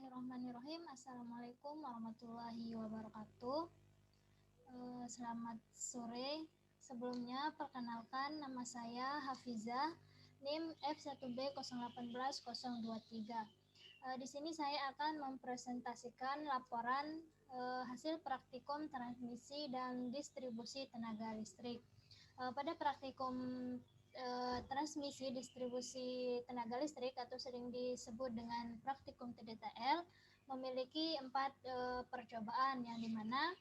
Bismillahirrahmanirrahim. Assalamualaikum warahmatullahi wabarakatuh. Selamat sore. Sebelumnya perkenalkan, nama saya Hafizah, NIM F1B081023. Di sini saya akan mempresentasikan laporan hasil praktikum transmisi dan distribusi tenaga listrik. Pada praktikum transmisi distribusi tenaga listrik atau sering disebut dengan praktikum TDTL memiliki 4 percobaan, yang dimana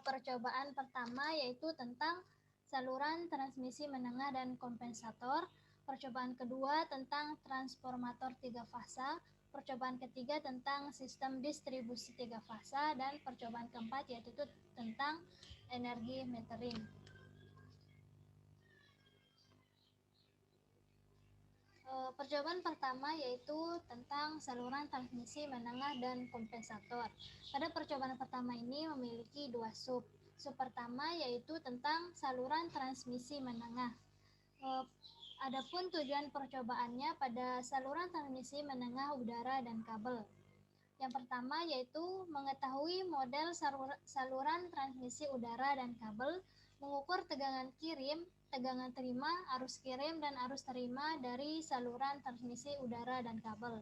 percobaan pertama yaitu tentang saluran transmisi menengah dan kompensator, percobaan kedua tentang transformator 3 fasa, percobaan ketiga tentang sistem distribusi 3 fasa, dan percobaan keempat yaitu tentang energi metering. Percobaan pertama yaitu tentang saluran transmisi menengah dan kompensator. Pada percobaan pertama ini memiliki 2 sub. Sub pertama yaitu tentang saluran transmisi menengah. Adapun tujuan percobaannya pada saluran transmisi menengah udara dan kabel. Yang pertama yaitu mengetahui model saluran transmisi udara dan kabel, mengukur tegangan kirim, tegangan terima, arus kirim, dan arus terima dari saluran transmisi udara dan kabel.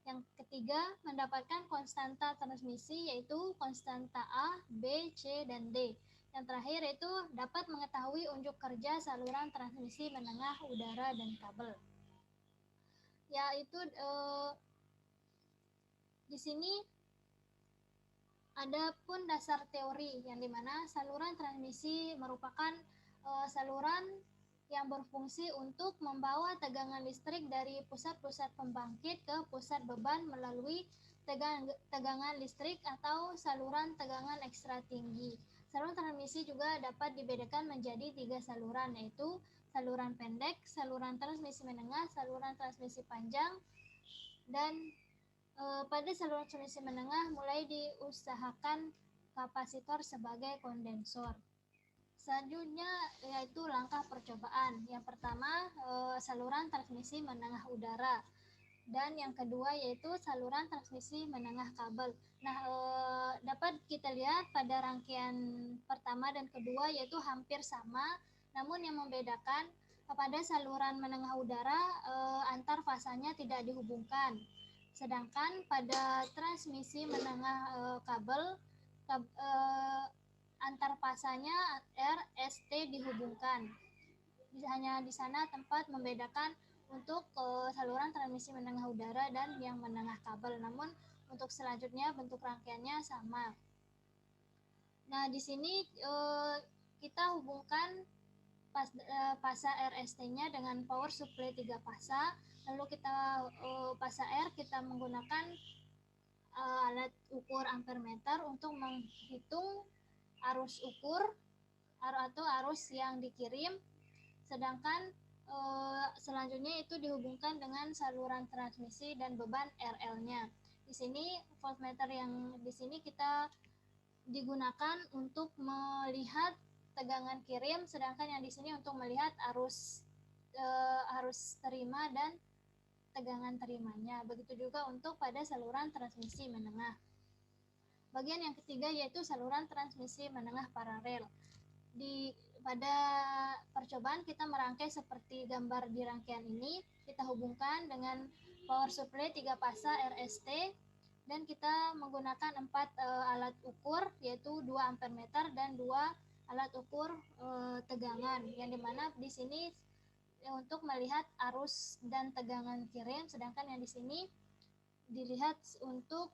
Yang ketiga, mendapatkan konstanta transmisi yaitu konstanta A, B, C, dan D. Yang terakhir yaitu dapat mengetahui unjuk kerja saluran transmisi menengah udara dan kabel. Yaitu di sini ada pun dasar teori, yang dimana saluran transmisi merupakan saluran yang berfungsi untuk membawa tegangan listrik dari pusat-pusat pembangkit ke pusat beban melalui tegangan listrik atau saluran tegangan ekstra tinggi. Saluran transmisi juga dapat dibedakan menjadi 3 saluran, yaitu saluran pendek, saluran transmisi menengah, saluran transmisi panjang, dan pada saluran transmisi menengah mulai diusahakan kapasitor sebagai kondensor. Selanjutnya yaitu langkah percobaan. Yang pertama saluran transmisi menengah udara, dan yang kedua yaitu saluran transmisi menengah kabel. Nah, dapat kita lihat pada rangkaian pertama dan kedua yaitu hampir sama, namun yang membedakan pada saluran menengah udara antar fasanya tidak dihubungkan. Sedangkan pada transmisi menengah kabel antar pasanya R, S, T dihubungkan. Hanya di sana tempat membedakan untuk saluran transmisi menengah udara dan yang menengah kabel. Namun untuk selanjutnya bentuk rangkaiannya sama. Nah, di sini kita hubungkan fasa RST-nya dengan power supply 3 fasa. Lalu kita fasa R kita menggunakan alat ukur ampere meter untuk menghitung arus ukur atau arus yang dikirim. Sedangkan selanjutnya itu dihubungkan dengan saluran transmisi dan beban RL-nya. Di sini voltmeter yang di sini kita digunakan untuk melihat tegangan kirim, sedangkan yang di sini untuk melihat arus terima dan tegangan terimanya. Begitu juga untuk pada saluran transmisi menengah. Bagian yang ketiga yaitu saluran transmisi menengah paralel. Pada percobaan kita merangkai seperti gambar di rangkaian ini. Kita hubungkan dengan power supply 3 fasa RST, dan kita menggunakan 4 alat ukur yaitu 2 ampere meter dan 2 alat ukur tegangan, yang dimana di sini untuk melihat arus dan tegangan kirim, sedangkan yang di sini dilihat untuk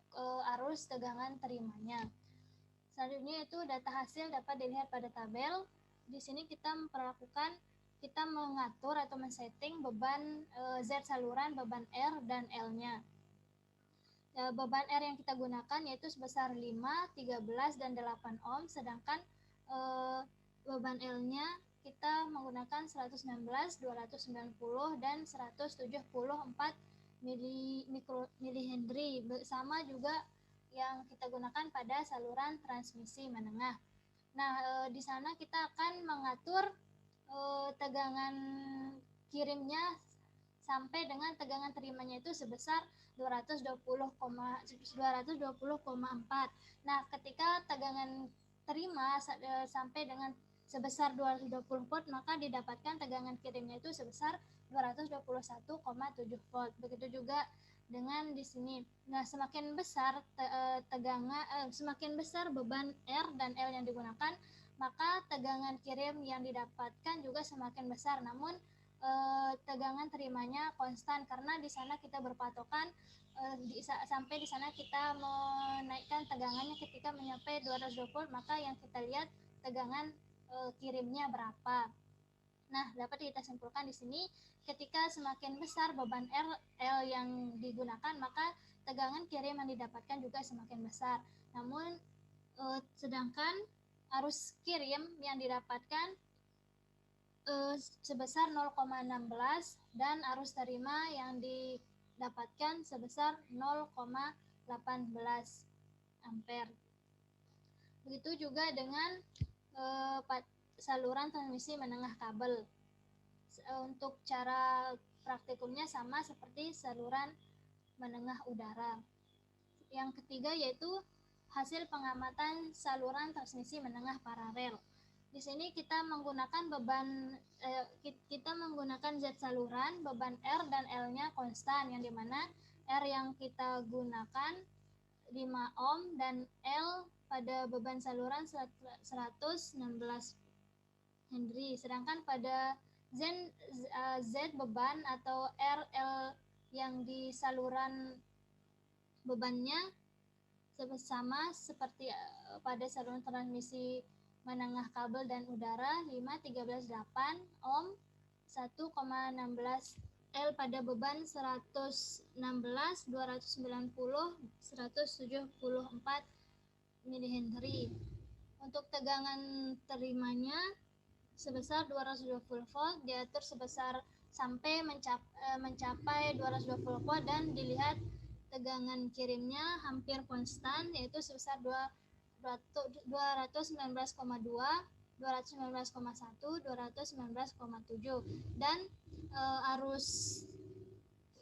arus tegangan terimanya. Selanjutnya itu data hasil dapat dilihat pada tabel. Di sini kita mengatur atau men-setting beban Z saluran, beban R dan L-nya. Beban R yang kita gunakan yaitu sebesar 5, 13, dan 8 ohm, sedangkan beban L-nya kita menggunakan 116, 290, dan 174 milihenry, sama juga yang kita gunakan pada saluran transmisi menengah. Nah, di sana kita akan mengatur tegangan kirimnya sampai dengan tegangan terimanya itu sebesar 220,4. Nah, ketika tegangan terima sampai dengan sebesar 220 volt, maka didapatkan tegangan kirimnya itu sebesar 221,7 volt. Begitu juga dengan di sini. Nah, semakin besar semakin besar beban R dan L yang digunakan, maka tegangan kirim yang didapatkan juga semakin besar. Namun tegangan terimanya konstan, karena di sana kita berpatokan sampai di sana kita menaikkan tegangannya ketika mencapai 220 volt, maka yang kita lihat tegangan kirimnya berapa. Nah, dapat kita simpulkan di sini, ketika semakin besar beban L yang digunakan, maka tegangan kirim yang didapatkan juga semakin besar. Namun sedangkan arus kirim yang didapatkan sebesar 0,16 dan arus terima yang didapatkan sebesar 0,18 ampere. Begitu juga dengan saluran transmisi menengah kabel. Untuk cara praktikumnya sama seperti saluran menengah udara. Yang ketiga yaitu hasil pengamatan saluran transmisi menengah paralel. Di sini kita menggunakan Z saluran, beban R dan L-nya konstan, yang dimana R yang kita gunakan 5 ohm dan L pada beban saluran 116 Henry. Sedangkan pada Z beban atau RL yang di saluran bebannya sama seperti pada saluran transmisi menengah kabel dan udara, 513,8 ohm, 1,16 L pada beban 116, 290, 174 mH. Untuk tegangan terimanya sebesar 220 volt, diatur sebesar sampai mencapai 220 volt, dan dilihat tegangan kirimnya hampir konstan, yaitu sebesar 219,2, 219,1, 219,7, dan arus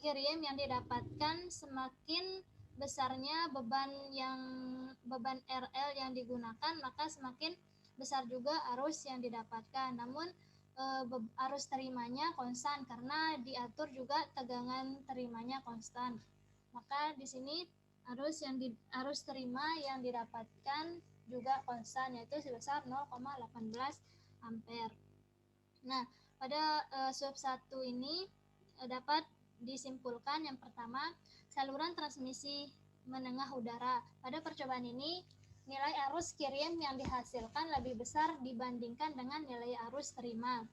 kirim yang didapatkan semakin besarnya beban RL yang digunakan, maka semakin besar juga arus yang didapatkan. Namun arus terimanya konstan karena diatur juga tegangan terimanya konstan. Maka di sini arus terima yang didapatkan juga konstan, yaitu sebesar 0,18 ampere. Nah, pada sub 1 ini dapat disimpulkan yang pertama, saluran transmisi menengah udara. Pada percobaan ini, nilai arus kirim yang dihasilkan lebih besar dibandingkan dengan nilai arus terima.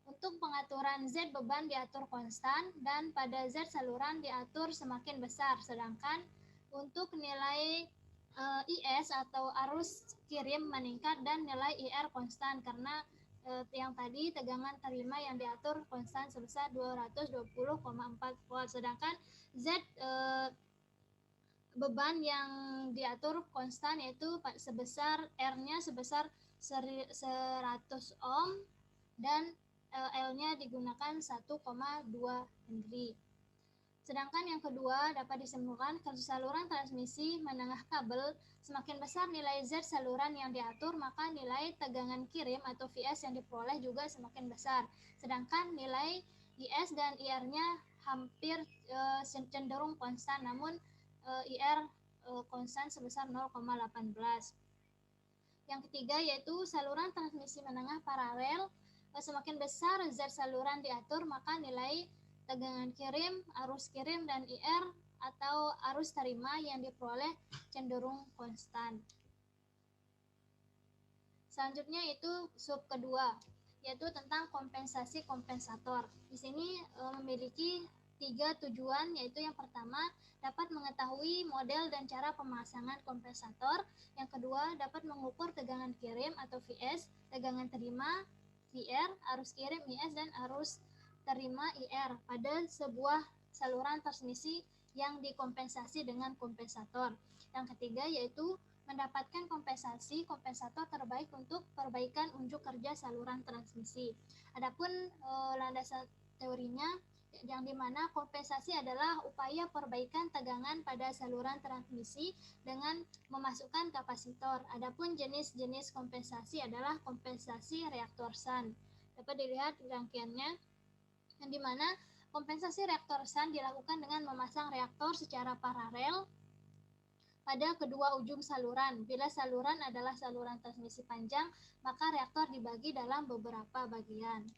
Untuk pengaturan Z beban diatur konstan, dan pada Z saluran diatur semakin besar. Sedangkan untuk nilai IS atau arus kirim meningkat dan nilai IR konstan, karena yang tadi tegangan terima yang diatur konstan sebesar 220,4 volt. Sedangkan Z beban yang diatur konstan yaitu sebesar R-nya sebesar 100 ohm dan L-nya digunakan 1,2 Henry. Sedangkan yang kedua dapat disimpulkan, kalau saluran transmisi menengah kabel semakin besar nilai Z saluran yang diatur, maka nilai tegangan kirim atau VS yang diperoleh juga semakin besar. Sedangkan nilai IS dan IR-nya hampir cenderung konstan, namun IR konstan sebesar 0,18. Yang ketiga yaitu saluran transmisi menengah paralel, semakin besar Z saluran diatur, maka nilai tegangan kirim, arus kirim, dan IR atau arus terima yang diperoleh cenderung konstan. Selanjutnya itu sub kedua, yaitu tentang kompensasi kompensator. Di sini memiliki 3 tujuan, yaitu yang pertama dapat mengetahui model dan cara pemasangan kompensator. Yang kedua dapat mengukur tegangan kirim atau VS, tegangan terima VR, arus kirim IS, dan arus terima IR pada sebuah saluran transmisi yang dikompensasi dengan kompensator. Yang ketiga yaitu mendapatkan kompensasi kompensator terbaik untuk perbaikan unjuk kerja saluran transmisi. Adapun landasan teorinya yang dimana kompensasi adalah upaya perbaikan tegangan pada saluran transmisi dengan memasukkan kapasitor. Adapun jenis-jenis kompensasi adalah kompensasi reaktor SAN. Dapat dilihat rangkaiannya, yang dimana kompensasi reaktor SAN dilakukan dengan memasang reaktor secara paralel pada kedua ujung saluran. Bila saluran adalah saluran transmisi panjang, maka reaktor dibagi dalam beberapa bagian.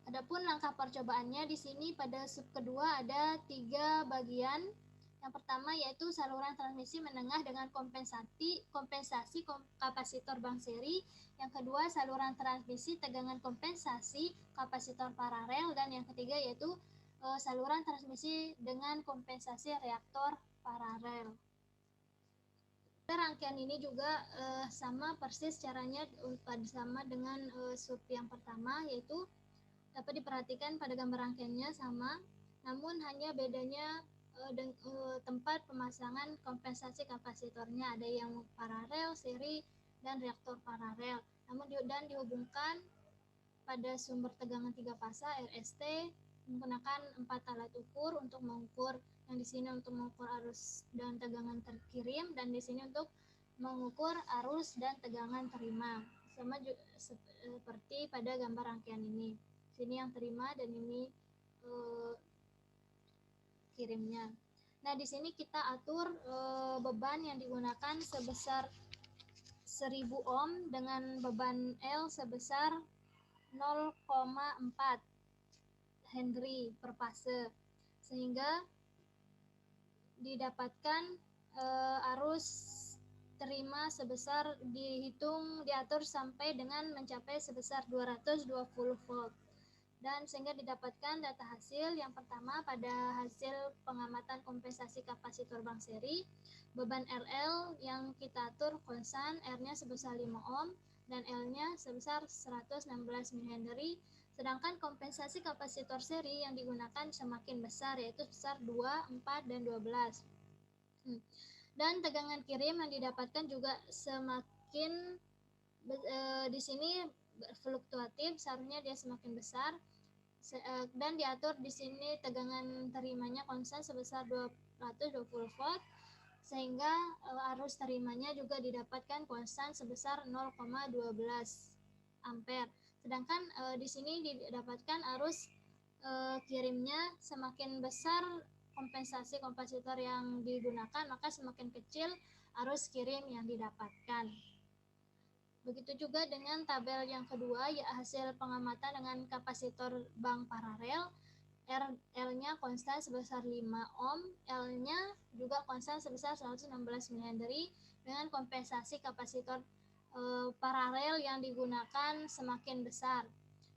Adapun langkah percobaannya di sini pada sub kedua ada 3 bagian. Yang pertama yaitu saluran transmisi menengah dengan kompensasi kapasitor bank seri. Yang kedua saluran transmisi tegangan kompensasi kapasitor paralel, dan yang ketiga yaitu saluran transmisi dengan kompensasi reaktor paralel. Rangkaian ini juga sama persis caranya sama dengan sub yang pertama, yaitu dapat diperhatikan pada gambar rangkaiannya sama, namun hanya bedanya tempat pemasangan kompensasi kapasitornya, ada yang paralel, seri, dan reaktor paralel. Namun dihubungkan pada sumber tegangan 3 fasa RST menggunakan 4 alat ukur untuk mengukur, yang di sini untuk mengukur arus dan tegangan terkirim, dan di sini untuk mengukur arus dan tegangan terima. Sama seperti pada gambar rangkaian ini. Sini yang terima dan ini kirimnya. Nah, di sini kita atur beban yang digunakan sebesar 1000 ohm dengan beban L sebesar 0,4 Henry per fase, sehingga didapatkan arus terima sebesar diatur sampai dengan mencapai sebesar 220 volt. Dan sehingga didapatkan data hasil yang pertama pada hasil pengamatan kompensasi kapasitor bank seri, beban RL yang kita atur konstan, R-nya sebesar 5 ohm dan L-nya sebesar 116 mH, sedangkan kompensasi kapasitor seri yang digunakan semakin besar, yaitu sebesar 2, 4, dan 12. Dan tegangan kirim yang didapatkan juga semakin di sini fluktuatif, seharusnya dia semakin besar, dan diatur di sini tegangan terimanya konstan sebesar 220 volt, sehingga arus terimanya juga didapatkan konstan sebesar 0,12 ampere. Sedangkan di sini didapatkan arus kirimnya semakin besar kompensasi kapasitor yang digunakan, maka semakin kecil arus kirim yang didapatkan. Begitu juga dengan tabel yang kedua, ya hasil pengamatan dengan kapasitor bank paralel. L-nya konstan sebesar 5 ohm, L-nya juga konstan sebesar 116 mH dengan kompensasi kapasitor paralel yang digunakan semakin besar.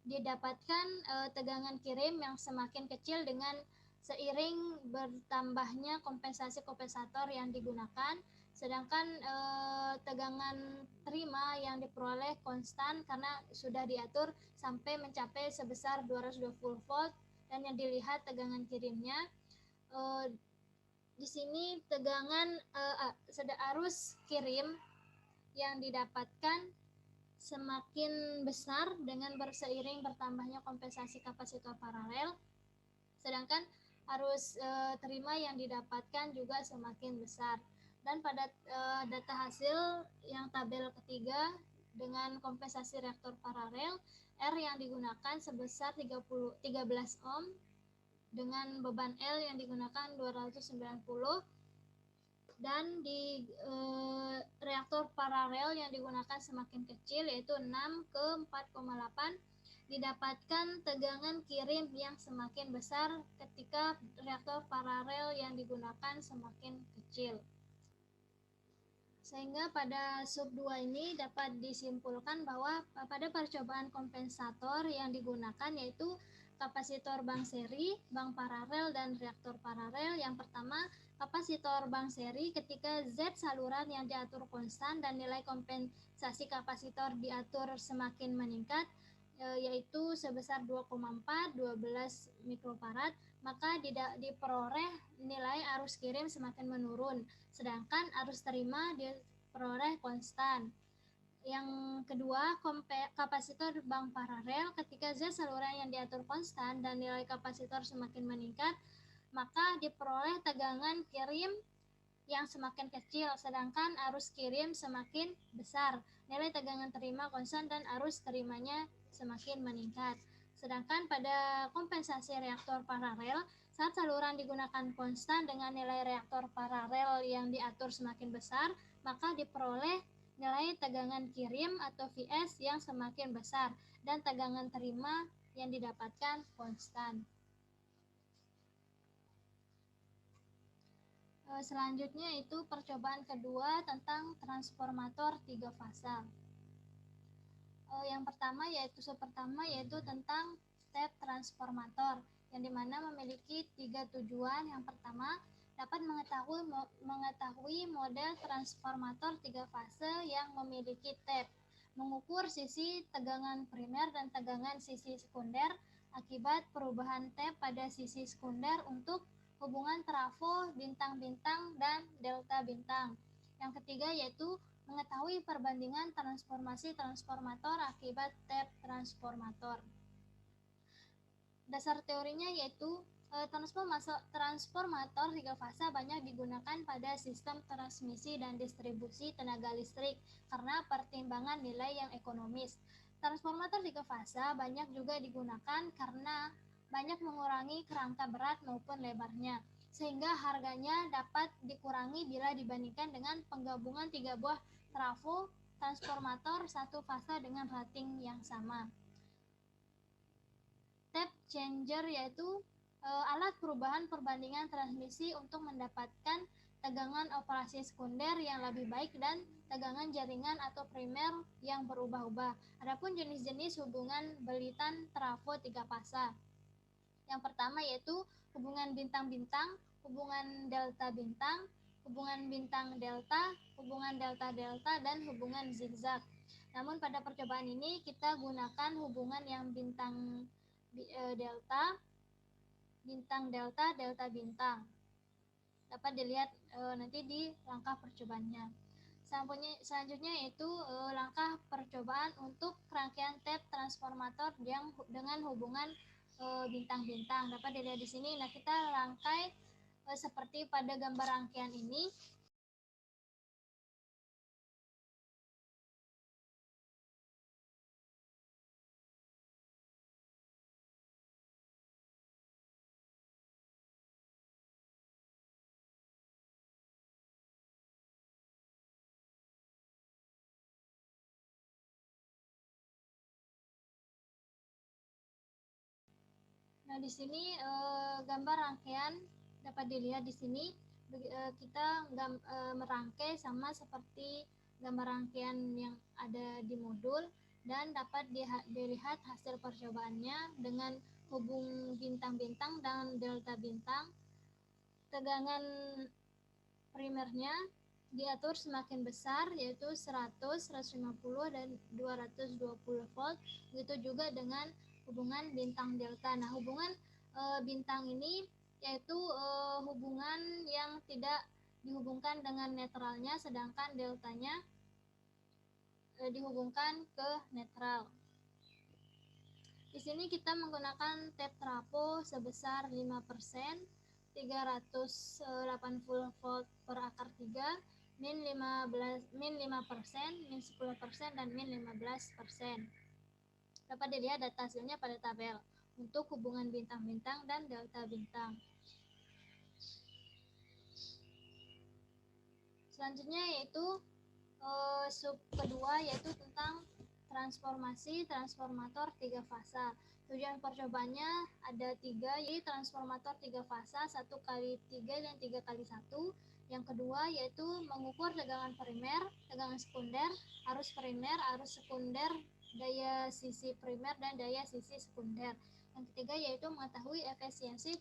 Didapatkan tegangan kirim yang semakin kecil dengan seiring bertambahnya kompensasi kompensator yang digunakan, sedangkan tegangan terima yang diperoleh konstan karena sudah diatur sampai mencapai sebesar 220 volt, dan yang dilihat tegangan kirimnya di sini tegangan arus kirim yang didapatkan semakin besar dengan berseiring bertambahnya kompensasi kapasitor paralel, sedangkan arus terima yang didapatkan juga semakin besar. Dan pada data hasil yang tabel ketiga dengan kompensasi reaktor paralel, R yang digunakan sebesar 13 ohm dengan beban L yang digunakan 290, dan di reaktor paralel yang digunakan semakin kecil yaitu 6 ke 4,8, didapatkan tegangan kirim yang semakin besar ketika reaktor paralel yang digunakan semakin kecil. Sehingga pada sub 2 ini dapat disimpulkan bahwa pada percobaan kompensator yang digunakan yaitu kapasitor bank seri, bank paralel, dan reaktor paralel. Yang pertama, kapasitor bank seri ketika Z saluran yang diatur konstan dan nilai kompensasi kapasitor diatur semakin meningkat, yaitu sebesar 2,4, 12 mikrofarad, maka diperoleh nilai arus kirim semakin menurun, sedangkan arus terima diperoleh konstan. Yang kedua, kapasitor bank paralel. Ketika Z saluran yang diatur konstan dan nilai kapasitor semakin meningkat, maka diperoleh tegangan kirim yang semakin kecil, sedangkan arus kirim semakin besar. Nilai tegangan terima konstan dan arus terimanya semakin meningkat. Sedangkan pada kompensasi reaktor paralel, saat saluran digunakan konstan dengan nilai reaktor paralel yang diatur semakin besar, maka diperoleh nilai tegangan kirim atau Vs yang semakin besar dan tegangan terima yang didapatkan konstan. Selanjutnya itu percobaan kedua tentang transformator 3 fasa. Yang pertama yaitu tentang step transformator, yang dimana memiliki 3 tujuan. Yang pertama, dapat mengetahui model transformator 3 fase yang memiliki step, mengukur sisi tegangan primer dan tegangan sisi sekunder akibat perubahan step pada sisi sekunder untuk hubungan trafo bintang-bintang dan delta bintang. Yang ketiga yaitu mengetahui perbandingan transformasi transformator akibat step transformator. Dasar teorinya yaitu transformator 3 fasa banyak digunakan pada sistem transmisi dan distribusi tenaga listrik karena pertimbangan nilai yang ekonomis. Transformator 3 fasa banyak juga digunakan karena banyak mengurangi kerangka berat maupun lebarnya, sehingga harganya dapat dikurangi bila dibandingkan dengan penggabungan 3 buah trafo transformator satu fasa dengan rating yang sama. Step changer yaitu alat perubahan perbandingan transmisi untuk mendapatkan tegangan operasi sekunder yang lebih baik dan tegangan jaringan atau primer yang berubah-ubah. Adapun jenis-jenis hubungan belitan trafo 3 fasa. Yang pertama yaitu hubungan bintang-bintang, hubungan delta-bintang, hubungan bintang-delta, hubungan delta-delta, dan hubungan zigzag. Namun pada percobaan ini kita gunakan hubungan yang bintang delta, bintang-delta, delta-bintang. Dapat dilihat nanti di langkah percobaannya. Selanjutnya yaitu langkah percobaan untuk rangkaian step transformator yang dengan hubungan bintang-bintang. Dapat dilihat di sini. Nah, kita rangkai seperti pada gambar rangkaian ini. Nah, di sini gambar rangkaian dapat dilihat di sini. Kita merangkai sama seperti gambar rangkaian yang ada di modul, dan dapat dilihat hasil percobaannya dengan hubung bintang-bintang dan delta bintang. Tegangan primernya diatur semakin besar, yaitu 100, 150, dan 220 volt. Begitu juga dengan hubungan bintang delta. Nah, hubungan bintang ini yaitu hubungan yang tidak dihubungkan dengan netralnya, sedangkan deltanya dihubungkan ke netral. Di sini kita menggunakan step trafo sebesar 5%, 380 volt per akar 3, min 5%, min 10%, dan min 15%. Dapat dilihat data hasilnya pada tabel untuk hubungan bintang-bintang dan delta bintang. Selanjutnya yaitu sub kedua yaitu tentang transformasi transformator 3 fasa. Tujuan percobaannya ada 3, yaitu transformator 3 fasa 1x3 dan 3x1. Yang kedua yaitu mengukur tegangan primer, tegangan sekunder, arus primer, arus sekunder, daya sisi primer, dan daya sisi sekunder. Yang ketiga yaitu mengetahui efisiensi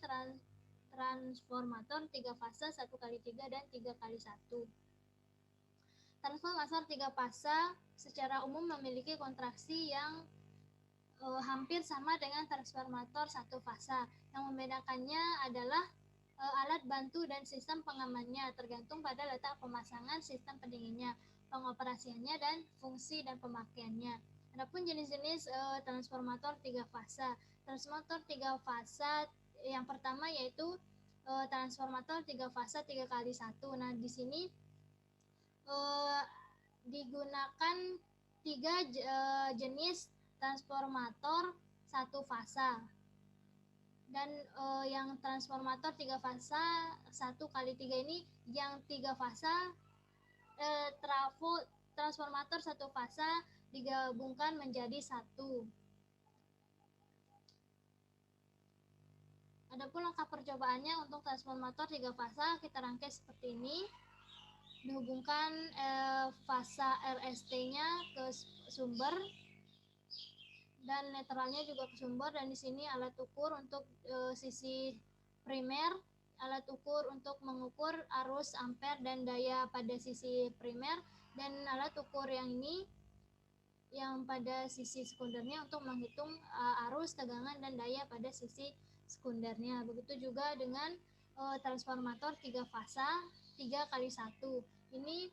transformator 3 fasa 1x3 dan 3x1. Transformator 3 fasa secara umum memiliki kontraksi yang hampir sama dengan transformator 1 fasa. Yang membedakannya adalah alat bantu dan sistem pengamannya, tergantung pada letak pemasangan sistem pendinginnya. pengoperasiannya, dan fungsi dan pemakaiannya. Adapun jenis-jenis transformator tiga fasa. Transformator tiga fasa yang pertama yaitu transformator tiga fasa 3x1. Nah, di sini digunakan tiga jenis transformator satu fasa. Dan yang transformator tiga fasa 1x3 ini, yang tiga fasa trafo transformator satu fasa digabungkan menjadi satu. Adapun langkah percobaannya untuk transformator tiga fasa kita rangkai seperti ini. Dihubungkan fasa RST-nya ke sumber dan netralnya juga ke sumber, dan di sini alat ukur untuk sisi primer, alat ukur untuk mengukur arus ampere dan daya pada sisi primer, dan alat ukur yang ini yang pada sisi sekundernya untuk menghitung arus, tegangan, dan daya pada sisi sekundernya. Begitu juga dengan transformator tiga fasa 3x1. Ini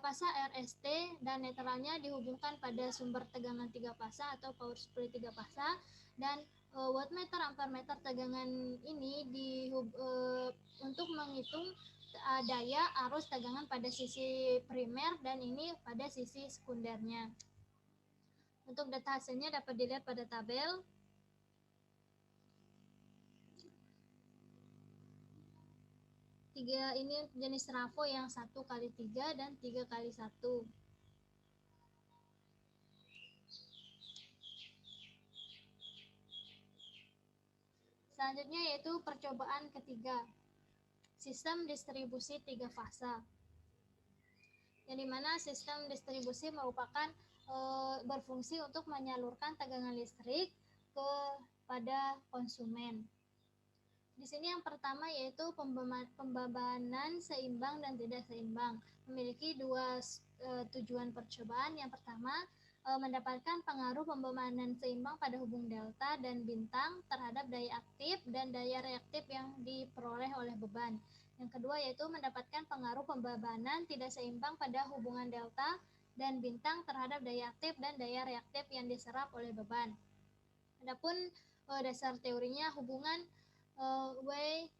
fasa RST dan netralnya dihubungkan pada sumber tegangan tiga fasa atau power supply tiga fasa, dan wattmeter ampermeter tegangan ini untuk menghitung daya, arus, tegangan pada sisi primer, dan ini pada sisi sekundernya. Untuk data hasilnya dapat dilihat pada tabel. Tiga ini jenis trafo yang 1x3 dan 3x1. Selanjutnya yaitu percobaan ketiga, sistem distribusi tiga fasa. Yang dimana sistem distribusi merupakan berfungsi untuk menyalurkan tegangan listrik kepada konsumen. Di sini yang pertama yaitu pembebanan seimbang dan tidak seimbang. Memiliki dua tujuan percobaan. Yang pertama, mendapatkan pengaruh pembebanan seimbang pada hubung delta dan bintang terhadap daya aktif dan daya reaktif yang diperoleh oleh beban. Yang kedua yaitu mendapatkan pengaruh pembebanan tidak seimbang pada hubungan delta dan bintang terhadap daya aktif dan daya reaktif yang diserap oleh beban. Adapun dasar teorinya, hubungan WYE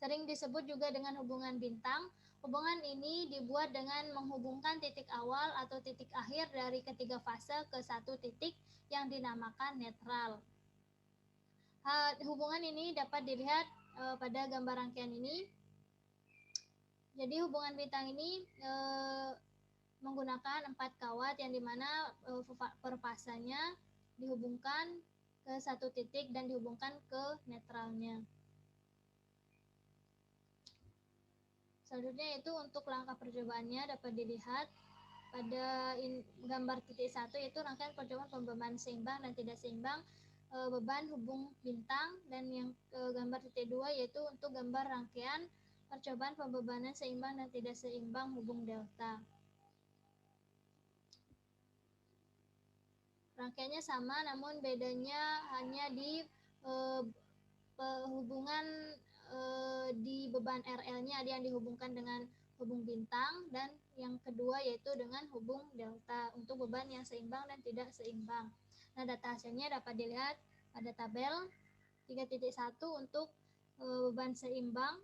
sering disebut juga dengan hubungan bintang. Hubungan ini dibuat dengan menghubungkan titik awal atau titik akhir dari ketiga fase ke satu titik yang dinamakan netral. Hubungan ini dapat dilihat pada gambar rangkaian ini. Jadi hubungan bintang ini menggunakan 4 kawat yang dimana per fasanya dihubungkan ke satu titik dan dihubungkan ke netralnya. Selanjutnya itu untuk langkah percobaannya dapat dilihat pada gambar titik 1 yaitu rangkaian percobaan pembebanan seimbang dan tidak seimbang beban hubung bintang, dan yang gambar titik 2 yaitu untuk gambar rangkaian percobaan pembebanan seimbang dan tidak seimbang hubung delta. Rangkaiannya sama, namun bedanya hanya di hubungan di beban RL-nya, ada yang dihubungkan dengan hubung bintang, dan yang kedua yaitu dengan hubung delta untuk beban yang seimbang dan tidak seimbang. Nah, data hasilnya dapat dilihat pada tabel 3.1 untuk beban seimbang,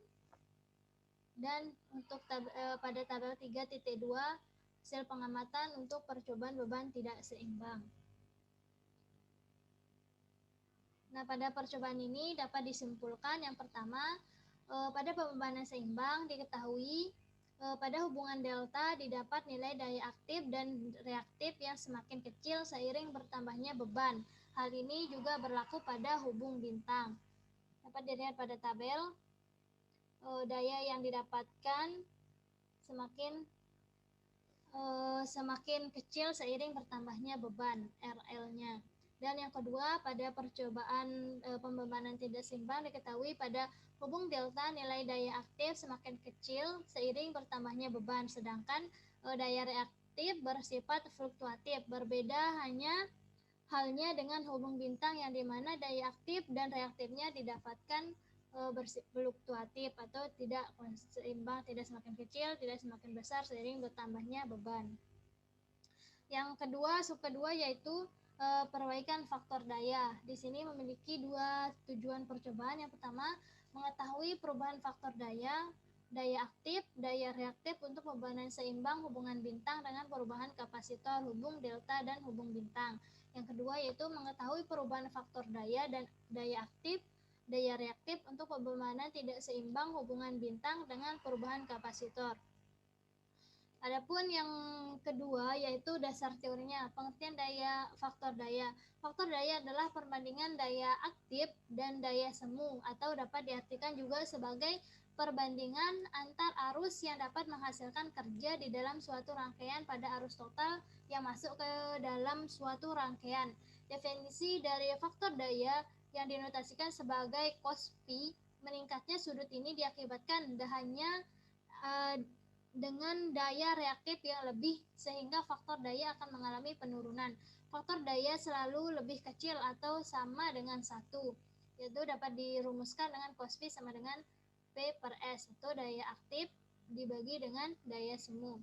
dan untuk pada tabel 3.2 hasil pengamatan untuk percobaan beban tidak seimbang. Nah, pada percobaan ini dapat disimpulkan yang pertama, pada pembebanan seimbang diketahui pada hubungan delta didapat nilai daya aktif dan reaktif yang semakin kecil seiring bertambahnya beban. Hal ini juga berlaku pada hubung bintang. Dapat dilihat pada tabel, daya yang didapatkan semakin kecil seiring bertambahnya beban RL-nya. Dan yang kedua, pada percobaan pembebanan tidak seimbang diketahui pada hubung delta nilai daya aktif semakin kecil seiring bertambahnya beban, sedangkan daya reaktif bersifat fluktuatif. Berbeda halnya dengan hubung bintang yang dimana daya aktif dan reaktifnya didapatkan fluktuatif atau tidak seimbang, tidak semakin kecil, tidak semakin besar seiring bertambahnya beban. Yang kedua, sub kedua yaitu perbaikan faktor daya. Di sini memiliki dua tujuan percobaan. Yang pertama, mengetahui perubahan faktor daya, daya aktif, daya reaktif untuk pembebanan seimbang hubungan bintang dengan perubahan kapasitor hubung delta dan hubung bintang. Yang kedua yaitu mengetahui perubahan faktor daya dan daya aktif, daya reaktif untuk pembebanan tidak seimbang hubungan bintang dengan perubahan kapasitor. Adapun yang kedua yaitu dasar teorinya, pengertian daya faktor daya. Faktor daya adalah perbandingan daya aktif dan daya semu atau dapat diartikan juga sebagai perbandingan antar arus yang dapat menghasilkan kerja di dalam suatu rangkaian pada arus total yang masuk ke dalam suatu rangkaian. Definisi dari faktor daya yang dinotasikan sebagai cos P, meningkatnya sudut ini diakibatkan hanya dengan daya reaktif yang lebih sehingga faktor daya akan mengalami penurunan. Faktor daya selalu lebih kecil atau sama dengan 1, yaitu dapat dirumuskan dengan cos P sama dengan P per S, itu daya aktif dibagi dengan daya semu.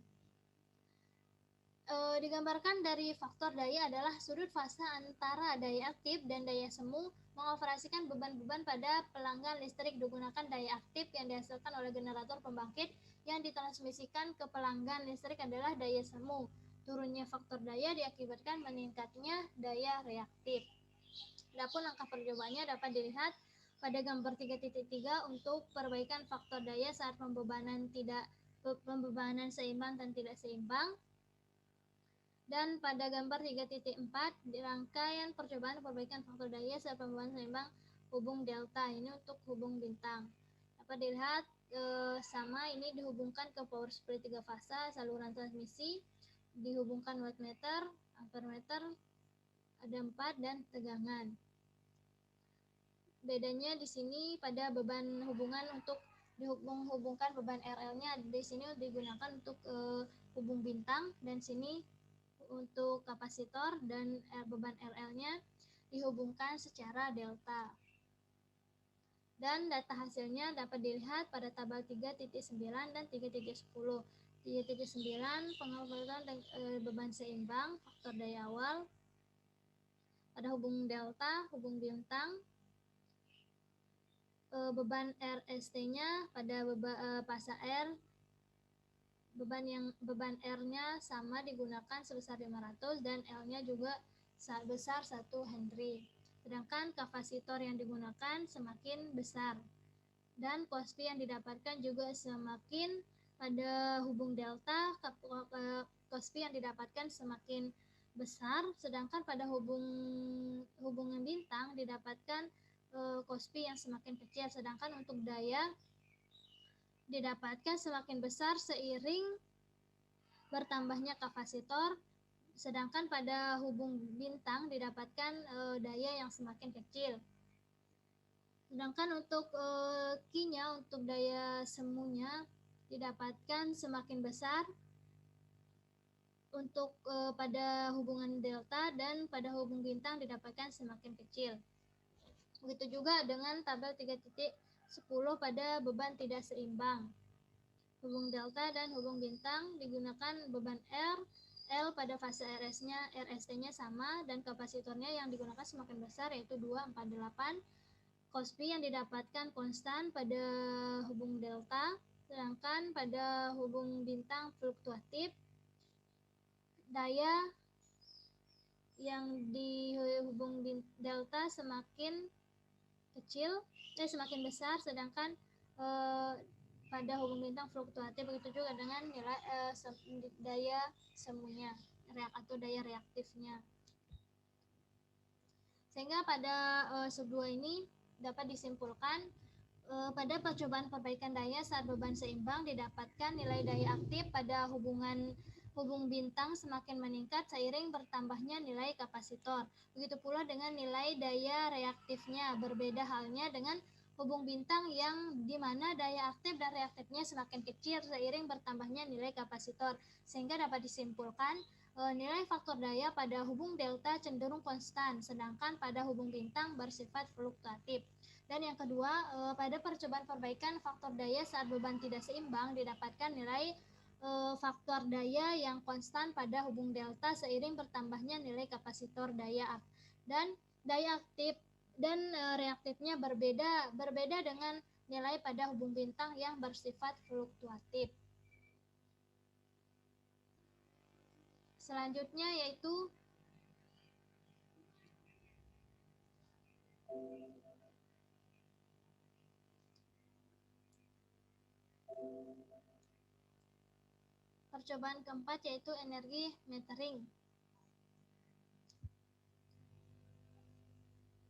Digambarkan dari faktor daya adalah sudut fase antara daya aktif dan daya semu mengoperasikan beban-beban pada pelanggan listrik digunakan daya aktif yang dihasilkan oleh generator pembangkit yang ditransmisikan ke pelanggan listrik adalah daya semu. Turunnya faktor daya diakibatkan meningkatnya daya reaktif. Adapun langkah percobaannya dapat dilihat pada gambar 3.3 untuk perbaikan faktor daya saat pembebanan seimbang dan tidak seimbang. Dan pada gambar 3.4 di rangkaian percobaan perbaikan faktor daya saat pembebanan seimbang hubung delta, ini untuk hubung bintang. Dapat dilihat sama, ini dihubungkan ke power supply 3 fasa, saluran transmisi, dihubungkan wattmeter, ampermeter, ada 4 dan tegangan. Bedanya di sini pada beban hubungan untuk dihubungkan beban RL-nya di sini digunakan untuk hubung bintang dan sini untuk kapasitor, dan beban RL-nya dihubungkan secara delta. Dan data hasilnya dapat dilihat pada tabel 3.9 dan 3.10. 3.9 pengamatan beban seimbang faktor daya awal pada hubung delta, hubung bintang, beban RST-nya pada pasa R, beban R-nya sama digunakan sebesar 500 dan L-nya juga sebesar 1 Henry. Sedangkan kapasitor yang digunakan semakin besar dan cos P yang didapatkan juga semakin pada hubung delta, cos P yang didapatkan semakin besar, sedangkan pada hubungan bintang didapatkan cos P yang semakin kecil. Sedangkan untuk daya didapatkan semakin besar seiring bertambahnya kapasitor, sedangkan pada hubung bintang didapatkan daya yang semakin kecil. Sedangkan untuk Q-nya, untuk daya semunya didapatkan semakin besar untuk pada hubungan delta, dan pada hubung bintang didapatkan semakin kecil. Begitu juga dengan tabel 3.10 pada beban tidak seimbang. Hubung delta dan hubung bintang digunakan beban L pada fase RST-nya sama, dan kapasitornya yang digunakan semakin besar yaitu 248. Cos P yang didapatkan konstan pada hubung delta, sedangkan pada hubung bintang fluktuatif. Daya yang di hubung delta semakin besar, sedangkan pada hubung bintang fluktuatif. Begitu juga dengan nilai daya semuanya atau daya reaktifnya. Sehingga pada sub 2 ini dapat disimpulkan pada percobaan perbaikan daya saat beban seimbang didapatkan nilai daya aktif pada hubung bintang semakin meningkat seiring bertambahnya nilai kapasitor. Begitu pula dengan nilai daya reaktifnya. Berbeda halnya dengan hubung bintang yang dimana daya aktif dan reaktifnya semakin kecil seiring bertambahnya nilai kapasitor, sehingga dapat disimpulkan nilai faktor daya pada hubung delta cenderung konstan, sedangkan pada hubung bintang bersifat fluktuatif. Dan yang kedua, pada percobaan perbaikan faktor daya saat beban tidak seimbang didapatkan nilai faktor daya yang konstan pada hubung delta seiring bertambahnya nilai kapasitor dan daya aktif dan reaktifnya berbeda dengan nilai pada hubung bintang yang bersifat fluktuatif. Selanjutnya yaitu percobaan keempat yaitu energi metering.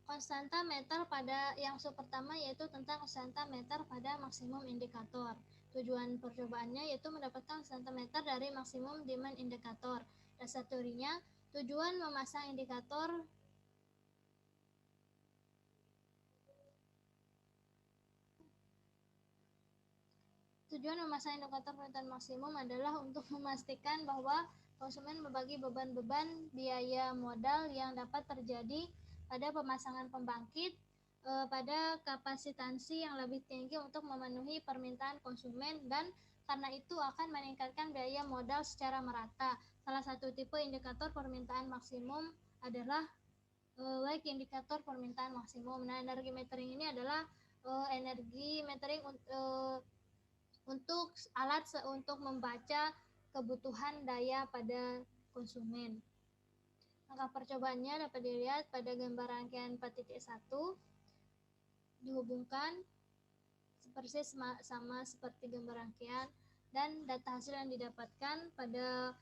Konstanta meter pada yang pertama yaitu tentang konstanta meter pada maksimum indikator. Tujuan percobaannya yaitu mendapatkan konstanta meter dari maksimum demand indikator. Dasar teorinya, tujuan memasang indikator permintaan maksimum adalah untuk memastikan bahwa konsumen membagi beban-beban biaya modal yang dapat terjadi pada pemasangan pembangkit pada kapasitansi yang lebih tinggi untuk memenuhi permintaan konsumen dan karena itu akan meningkatkan biaya modal secara merata. Salah satu tipe indikator permintaan maksimum adalah like indikator permintaan maksimum. Nah, energi metering ini adalah energi metering untuk alat untuk membaca kebutuhan daya pada konsumen. Angka percobaannya dapat dilihat pada gambar rangkaian 4.1 dihubungkan persis sama seperti gambar rangkaian dan data hasil yang didapatkan pada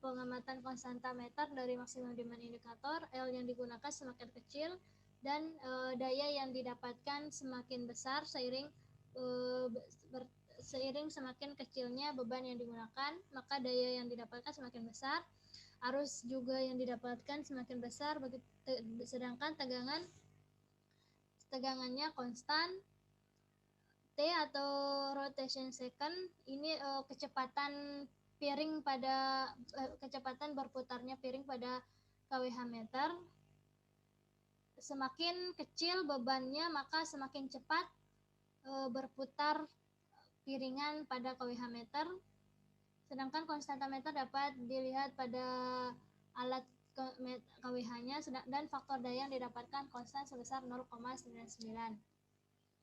pengamatan konstanta meter dari maksimum demand indikator. L yang digunakan semakin kecil dan daya yang didapatkan semakin besar seiring semakin kecilnya beban yang digunakan, maka daya yang didapatkan semakin besar. Arus juga yang didapatkan semakin besar, sedangkan tegangannya konstan. T atau rotation second ini kecepatan berputarnya piring pada kWh meter. Semakin kecil bebannya maka semakin cepat berputar piringan pada kWh meter. Sedangkan konstanta meter dapat dilihat pada alat kWh-nya dan faktor daya yang didapatkan konstan sebesar 0,99.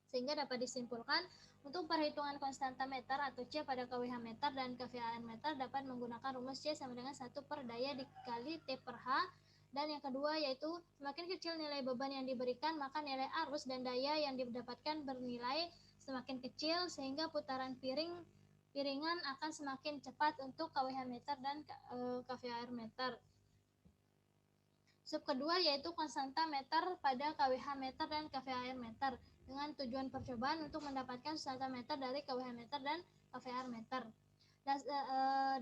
Sehingga dapat disimpulkan untuk perhitungan konstanta meter atau C pada kWh meter dan kVAR meter dapat menggunakan rumus C sama dengan 1 per daya dikali T per H. Dan yang kedua yaitu semakin kecil nilai beban yang diberikan maka nilai arus dan daya yang didapatkan bernilai semakin kecil sehingga putaran piringan akan semakin cepat untuk kWh meter dan kVAR meter. Sub kedua yaitu konstanta meter pada kWh meter dan kVAR meter dengan tujuan percobaan untuk mendapatkan konstanta meter dari kWh meter dan kVAR meter.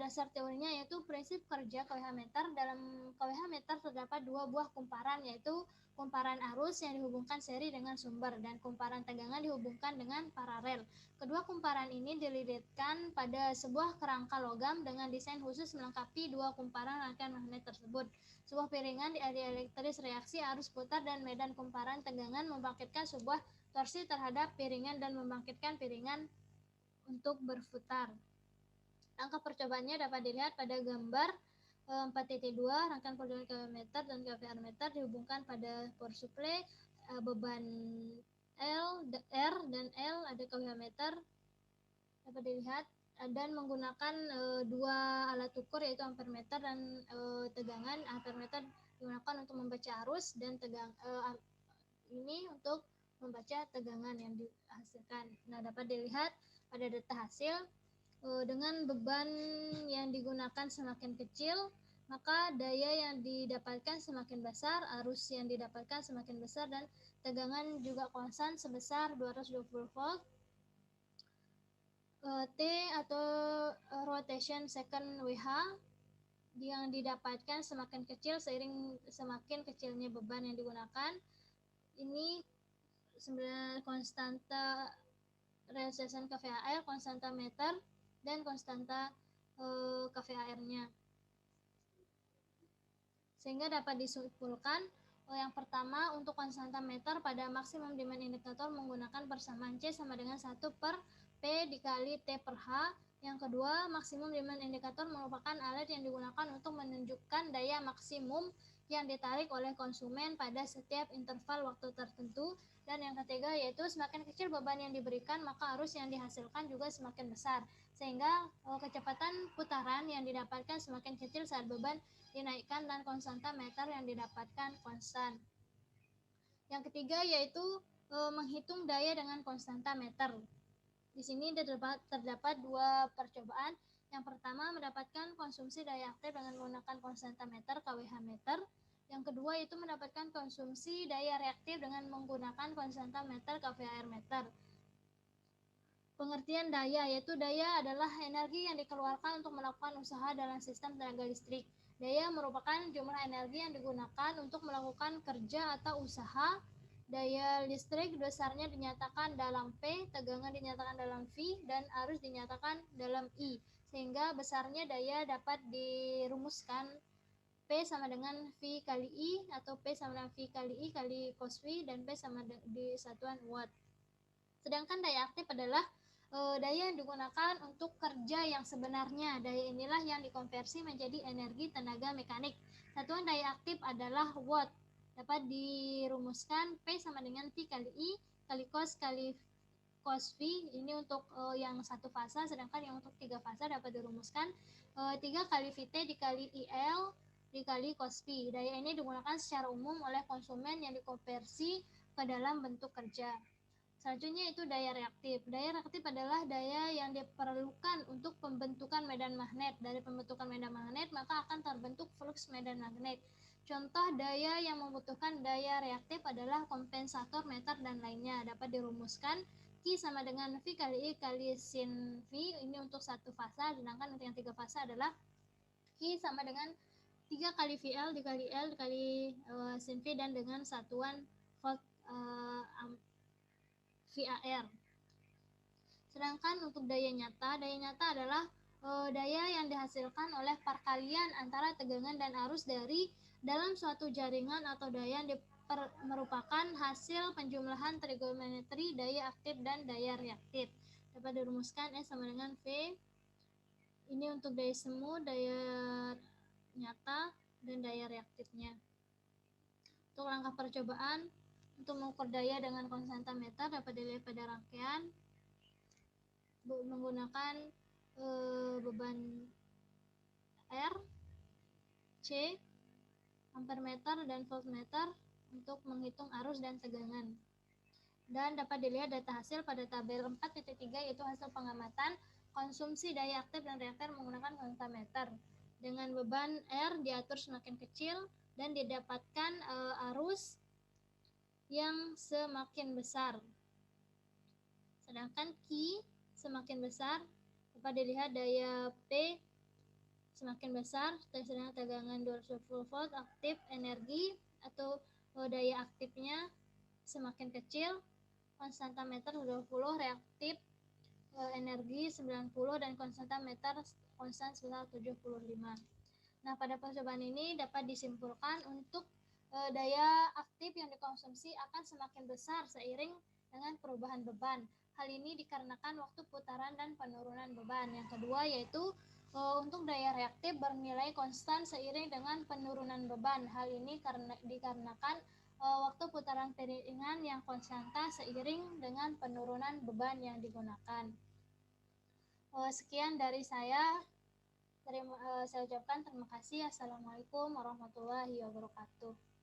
Dasar teorinya yaitu prinsip kerja kWh meter. Dalam kWh meter terdapat dua buah kumparan yaitu kumparan arus yang dihubungkan seri dengan sumber dan kumparan tegangan dihubungkan dengan paralel. Kedua kumparan ini dililitkan pada sebuah kerangka logam dengan desain khusus melengkapi dua kumparan rangkaian magnet tersebut. Sebuah piringan dielektris reaksi arus putar dan medan kumparan tegangan membangkitkan sebuah torsi terhadap piringan dan membangkitkan piringan untuk berputar. Angka percobaannya dapat dilihat pada gambar 4.2 rangkaian perjalanan kWh meter dan kVAR meter dihubungkan pada power supply beban R dan L ada kWh meter dapat dilihat dan menggunakan dua alat ukur yaitu ampere meter dan tegangan. Ampere meter digunakan untuk membaca arus dan ini untuk membaca tegangan yang dihasilkan. Nah, dapat dilihat pada data hasil dengan beban yang digunakan semakin kecil, maka daya yang didapatkan semakin besar, arus yang didapatkan semakin besar, dan tegangan juga konstan sebesar 220 volt. T atau rotation second WH yang didapatkan semakin kecil seiring semakin kecilnya beban yang digunakan. Ini sebenarnya konstanta resisten kVAR, konstanta meter, dan konstanta kVAR-nya. Sehingga dapat disimpulkan Yang pertama, untuk konstanta meter pada maksimum demand indikator menggunakan persamaan C sama dengan 1 per P dikali T per H. Yang kedua, maksimum demand indikator merupakan alat yang digunakan untuk menunjukkan daya maksimum yang ditarik oleh konsumen pada setiap interval waktu tertentu. Dan yang ketiga yaitu semakin kecil beban yang diberikan, maka arus yang dihasilkan juga semakin besar, sehingga kecepatan putaran yang didapatkan semakin kecil saat beban dinaikkan dan konstanta meter yang didapatkan konstan. Yang ketiga yaitu menghitung daya dengan konstanta meter. Di sini terdapat dua percobaan. Yang pertama, mendapatkan konsumsi daya aktif dengan menggunakan konstanta meter kWh meter. Yang kedua yaitu mendapatkan konsumsi daya reaktif dengan menggunakan konstanta meter kVAR meter. Pengertian daya yaitu daya adalah energi yang dikeluarkan untuk melakukan usaha dalam sistem tenaga listrik. Daya merupakan jumlah energi yang digunakan untuk melakukan kerja atau usaha. Daya listrik dasarnya dinyatakan dalam P, tegangan dinyatakan dalam V, dan arus dinyatakan dalam I. Sehingga besarnya daya dapat dirumuskan P sama dengan V kali I, atau P sama dengan V kali I kali cos V, dan P sama di satuan watt. Sedangkan daya aktif adalah daya yang digunakan untuk kerja yang sebenarnya. Daya inilah yang dikonversi menjadi energi tenaga mekanik. Satuan daya aktif adalah watt. Dapat dirumuskan P sama dengan V kali I kali cos V. Ini untuk yang satu fasa, sedangkan yang untuk 3 fasa dapat dirumuskan 3 kali VT dikali IL dikali cos V. Daya ini digunakan secara umum oleh konsumen yang dikonversi ke dalam bentuk kerja. Selanjutnya itu daya reaktif. Daya reaktif adalah daya yang diperlukan untuk pembentukan medan magnet. Dari pembentukan medan magnet, maka akan terbentuk flux medan magnet. Contoh daya yang membutuhkan daya reaktif adalah kompensator, meter, dan lainnya. Dapat dirumuskan Q sama dengan V kali I kali sin V. Ini untuk satu fasa, sedangkan untuk yang 3 fasa adalah Q sama dengan 3 kali VL dikali L dikali sin V, dan dengan satuan volt VAR. Sedangkan untuk daya nyata adalah daya yang dihasilkan oleh perkalian antara tegangan dan arus dari dalam suatu jaringan, atau daya yang merupakan hasil penjumlahan trigonometri daya aktif dan daya reaktif. Dapat dirumuskan S sama dengan V. Ini untuk daya semu, daya nyata, dan daya reaktifnya. Untuk langkah percobaan, untuk mengukur daya dengan konstanta meter dapat dilihat pada rangkaian menggunakan beban R, C, ampere meter, dan voltmeter untuk menghitung arus dan tegangan. Dan dapat dilihat data hasil pada tabel 4.3, yaitu hasil pengamatan konsumsi daya aktif dan reaktif menggunakan konstanta meter. Dengan beban R diatur semakin kecil dan didapatkan arus yang semakin besar. Sedangkan Q semakin besar, dapat dilihat daya P semakin besar, sedangkan tegangan 220 volt, aktif energi atau daya aktifnya semakin kecil, konstanta meter 20, reaktif energi 90, dan konstanta meter konstan sebesar 75. Nah, pada percobaan ini dapat disimpulkan untuk daya aktif yang dikonsumsi akan semakin besar seiring dengan perubahan beban. Hal ini dikarenakan waktu putaran dan penurunan beban. Yang kedua yaitu untuk daya reaktif bernilai konstan seiring dengan penurunan beban. Hal ini dikarenakan waktu putaran piringan yang konstanta seiring dengan penurunan beban yang digunakan. Sekian dari saya. Saya ucapkan terima kasih. Assalamualaikum warahmatullahi wabarakatuh.